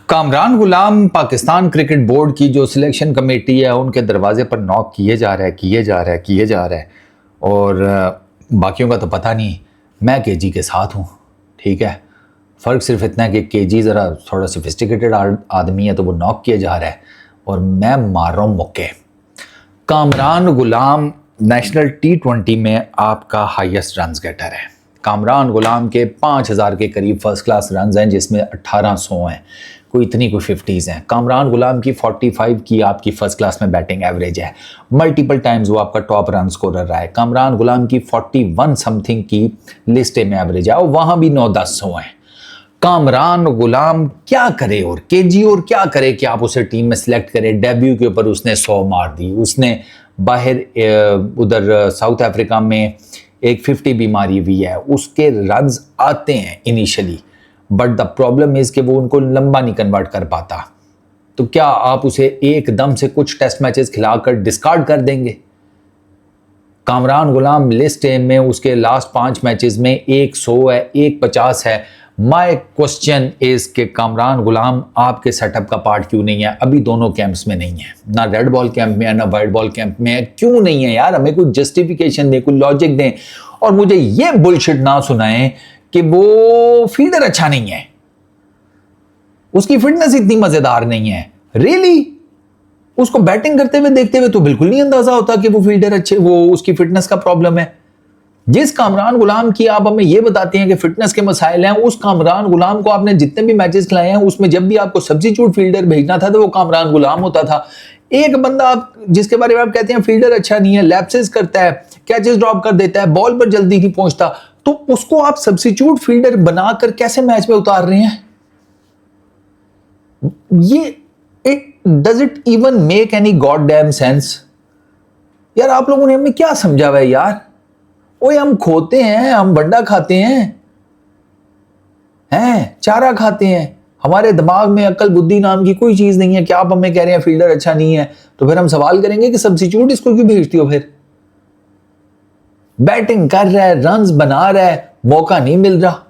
कामरान गुलाम Pakistan cricket board की जो selection committee है उनके दरवाजे पर नॉक किए जा रहा है और बाकियों का तो पता नहीं। मैं केजी के साथ हूँ, ठीक है। फ़र्क सिर्फ इतना है कि केजी ज़रा थोड़ा सोफिस्टिकेटेड आदमी है तो वो नॉक किया जा रहा है और मैं मार रहा हूँ मुक्के। कामरान गुलाम नेशनल T20 में आपका हाईएस्ट रन्स गेटर है। कामरान गुलाम के 5000 के करीब फर्स्ट क्लास रन्स हैं, जिसमें 1800 हैं, कोई 50s हैं। कामरान गुलाम की 45 की आपकी फर्स्ट क्लास में बैटिंग एवरेज है। मल्टीपल टाइम्स वो आपका टॉप रन स्कोरर रहा है। कामरान गुलाम की 41 समथिंग की लिस्ट में एवरेज है और वहाँ भी 9-10 हैं। कामरान गुलाम क्या करे और केजी और क्या करे कि आप उसे टीम में सिलेक्ट करें। डेब्यू के ऊपर उसने 100 मार दी। उसने बाहर उधर साउथ अफ्रीका में एक 50 भी मारी हुई है। उसके रन्स आते हैं initially, but the problem is कि वो उनको लंबा नहीं कन्वर्ट कर पाता। तो क्या आप उसे एकदम से कुछ टेस्ट मैचेस खिलाकर डिस्कार्ड कर देंगे? कामरान गुलाम लिस्ट ए में उसके लास्ट 5 मैचेस में 100 है, 150 है। माय क्वेश्चन इज के कामरान गुलाम आपके सेटअप का पार्ट क्यों नहीं है? अभी दोनों कैंप्स में नहीं है, ना रेड बॉल कैंप में है ना वाइट बॉल कैंप में है। क्यों नहीं है यार? हमें कोई जस्टिफिकेशन दें, कोई लॉजिक दें और मुझे ये बुलशिट ना सुनाएं कि वो फील्डर अच्छा नहीं है, उसकी फिटनेस इतनी मजेदार नहीं है। रियली उसको बैटिंग करते हुए देखते हुए तो बिल्कुल नहीं अंदाजा होता कि वो फील्डर अच्छे, वो उसकी फिटनेस का प्रॉब्लम है। जिस कामरान गुलाम की आप हमें ये बताते हैं कि फिटनेस के मसाइल हैं, उस कामरान गुलाम को आपने जितने भी मैचेस खिलाए हैं उसमें जब भी आपको सब्स्टिट्यूट फील्डर भेजना था तो वो कामरान गुलाम होता था। एक बंदा आप जिसके बारे में आप कहते हैं फील्डर अच्छा नहीं है, लैप्सेस करता है, कैचेस ड्रॉप कर देता है, बॉल पर जल्दी नहीं पहुंचता, तो उसको आप सब्स्टिट्यूट फील्डर बनाकर कैसे मैच में उतार रहे हैं? ये does it even make any god damn sense? यार आप लोगों ने हमें क्या समझा हुआ है यार? ओए हम खोते हैं, हम बंडा खाते हैं चारा खाते हैं। हमारे दिमाग में अकल बुद्धि नाम की कोई चीज नहीं है कि आप हमें कह रहे हैं फील्डर अच्छा नहीं है, तो फिर हम सवाल करेंगे कि सब्स्टिट्यूट इसको क्यों भेजती हो? फिर बैटिंग कर रहा है, रन्स बना रहा है, मौका नहीं मिल रहा।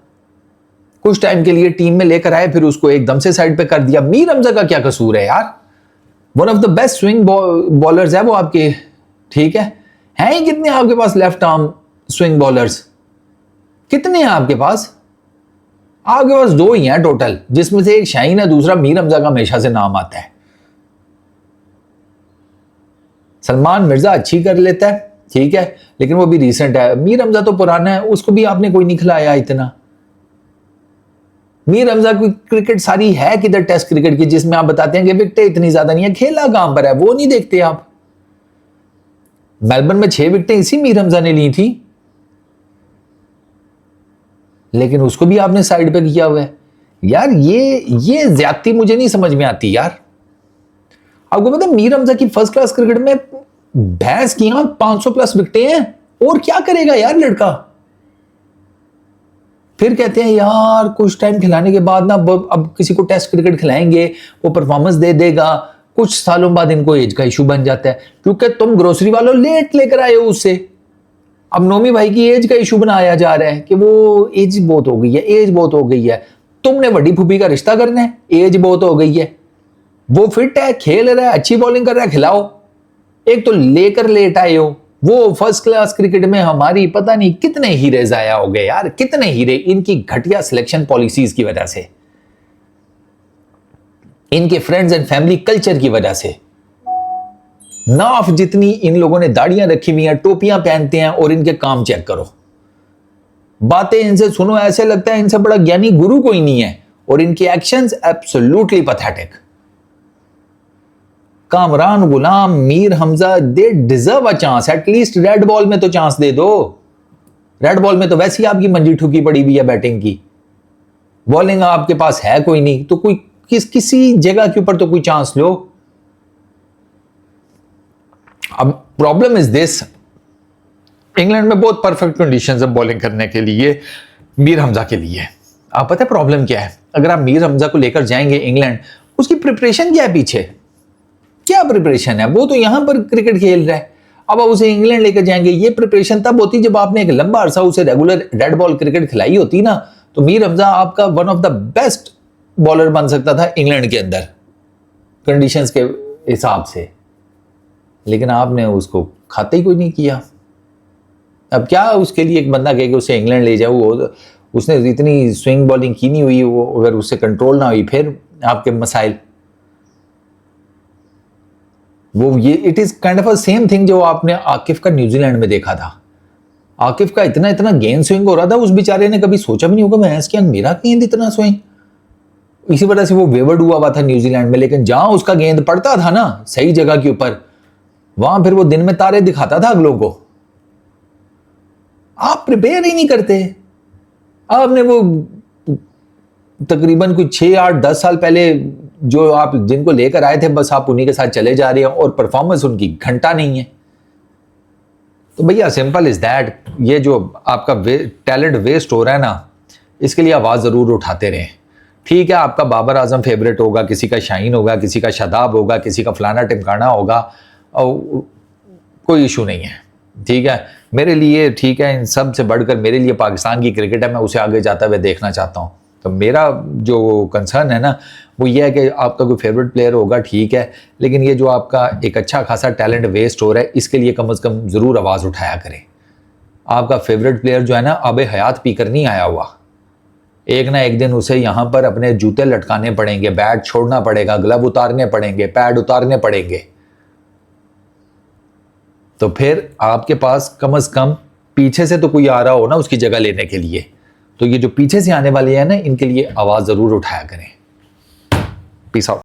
कुछ टाइम के लिए टीम में लेकर आए, फिर उसको एकदम से साइड पे कर दिया। मीर हमजा का क्या कसूर है यार? One of the best swing bowlers है वो आपके, ठीक है ही कितने आपके पास लेफ्ट आर्म स्विंग बॉलर्स? कितने हैं आपके पास? आपके पास 2 ही हैं टोटल, जिसमें से एक शाहीन है, दूसरा मीर हमजा का हमेशा से नाम आता है। सलमान मिर्जा अच्छी कर लेता है, ठीक है, लेकिन वो भी रीसेंट है। मीर हमजा तो पुराना है, उसको भी आपने कोई नहीं खिलाया इतना। मीर हमजा की क्रिकेट सारी है किधर टेस्ट क्रिकेट की, जिसमें आप बताते हैं कि विकेटें इतनी ज्यादा नहीं है, खेला कहां पर है वो नहीं देखते आप। मेलबर्न में 6 विकेटें इसी मीर हमजा ने ली थी, लेकिन उसको भी आपने साइड पे किया हुआ है। यार ये ज्यादती मुझे नहीं समझ में आती यार। आपको पता है मीर हमजा की फर्स्ट क्लास क्रिकेट में भैंस की 500+ विकेटें हैं, और क्या करेगा यार लड़का? फिर कहते हैं यार कुछ टाइम खिलाने के बाद ना अब किसी को टेस्ट क्रिकेट खिलाएंगे, वो परफॉर्मेंस दे देगा, कुछ सालों बाद इनको एज का इशू बन जाता है क्योंकि तुम ग्रोसरी वालों लेट लेकर आए हो उससे। अब नोमी भाई की एज का इशू बनाया जा रहा है कि वो एज बहुत हो गई है, एज बहुत हो गई है। तुमने बड़ी फूफी का रिश्ता करना है, एज बहुत हो गई है, वो फिट है, खेल रहा है, अच्छी बॉलिंग कर रहा है, खिलाओ। एक तो लेकर लेट आए हो। वो फर्स्ट क्लास क्रिकेट में हमारी पता नहीं कितने हीरे जाया हो गए यार, कितने हीरे इनकी घटिया सिलेक्शन पॉलिसीज की वजह से, इनके फ्रेंड्स एंड फैमिली कल्चर की वजह से। नाफ जितनी इन लोगों ने दाढ़ियां रखी हुई हैं, टोपियां पहनते हैं, और इनके काम चेक करो, बातें इनसे सुनो, ऐसे लगता है इनसे बड़ा ज्ञानी गुरु कोई नहीं है, और इनके actions absolutely pathetic. Kamran Ghulam, Mir Hamza, they deserve a chance. At least red ball में तो चांस दे दो। रेड बॉल में तो वैसे ही आपकी मंजी ठुकी पड़ी हुई है बैटिंग की, बॉलिंग आपके पास है कोई नहीं, तो कोई किसी जगह के ऊपर तो कोई चांस लो। अब प्रॉब्लम इज दिस, इंग्लैंड में बहुत परफेक्ट कंडीशंस है बॉलिंग करने के लिए मीर हमजा के लिए। आप पता है प्रॉब्लम क्या है? अगर आप मीर हमजा को लेकर जाएंगे इंग्लैंड, उसकी प्रिपरेशन क्या है पीछे? क्या प्रिपरेशन है? वो तो यहां पर क्रिकेट खेल रहा है। अब आप उसे इंग्लैंड लेकर जाएंगे, ये प्रिपरेशन तब होती जब आपने एक लंबा अरसा उसे रेगुलर रेड बॉल क्रिकेट खिलाई होती ना। तो मीर हमजा आपका one of the best bowler बन सकता था इंग्लैंड के अंदर कंडीशंस के हिसाब से, लेकिन आपने उसको खाते ही कोई नहीं किया। अब क्या उसके लिए एक बंदा कहे कि उसे इंग्लैंड ले जाओ, वो उसने इतनी स्विंग बॉलिंग की नहीं हुई, वो अगर उससे कंट्रोल ना हुई फिर आपके मसाइल। वो ये it is kind of a same thing जो आपने आकिफ का न्यूजीलैंड में देखा था। आकिफ का इतना इतना गेंद स्विंग हो रहा था, उस बेचारे ने कभी सोचा भी नहीं होगा मैं क्या मेरा गेंद इतना स्विंग। इसी वजह से वो वेवर्ड हुआ था न्यूजीलैंड में, लेकिन जहां उसका गेंद पड़ता था ना सही जगह के ऊपर, वहां फिर वो दिन में तारे दिखाता था अगलों को। आप प्रिपेयर ही नहीं करते। आपने वो तकरीबन कुछ 6, 8, 10 साल पहले जो आप जिनको लेकर आए थे बस आप उन्हीं के साथ चले जा रहे हैं और परफॉर्मेंस उनकी घंटा नहीं है। तो भैया सिंपल इज दैट, ये जो आपका टैलेंट वेस्ट हो रहा है ना, इसके लिए आवाज़ ज़रूर उठाते रहें। ठीक है, आपका बाबर आजम फेवरेट होगा, किसी का शाहीन होगा, किसी का शादाब होगा, किसी का फलाना टिमकाना होगा, और कोई इशू नहीं है। ठीक है, मेरे लिए ठीक है, इन सब से बढ़कर मेरे लिए पाकिस्तान की क्रिकेट है, मैं उसे आगे जाता हुए देखना चाहता हूँ। तो मेरा जो कंसर्न है ना वो ये है कि आपका कोई फेवरेट प्लेयर होगा ठीक है, लेकिन ये जो आपका एक अच्छा खासा टैलेंट वेस्ट हो रहा है इसके लिए कम से कम ज़रूर आवाज़ उठाया करें। आपका फेवरेट प्लेयर जो है ना अब हयात पी कर नहीं आया हुआ, एक ना एक दिन उसे यहाँ पर अपने जूते लटकाने पड़ेंगे, बैट छोड़ना पड़ेगा, ग्लव उतारने पड़ेंगे, पैड उतारने पड़ेंगे। तो फिर आपके पास कम से कम पीछे से तो कोई आ रहा हो ना उसकी जगह लेने के लिए। तो ये जो पीछे से आने वाले हैं ना इनके लिए आवाज़ ज़रूर उठाया करें। Peace out.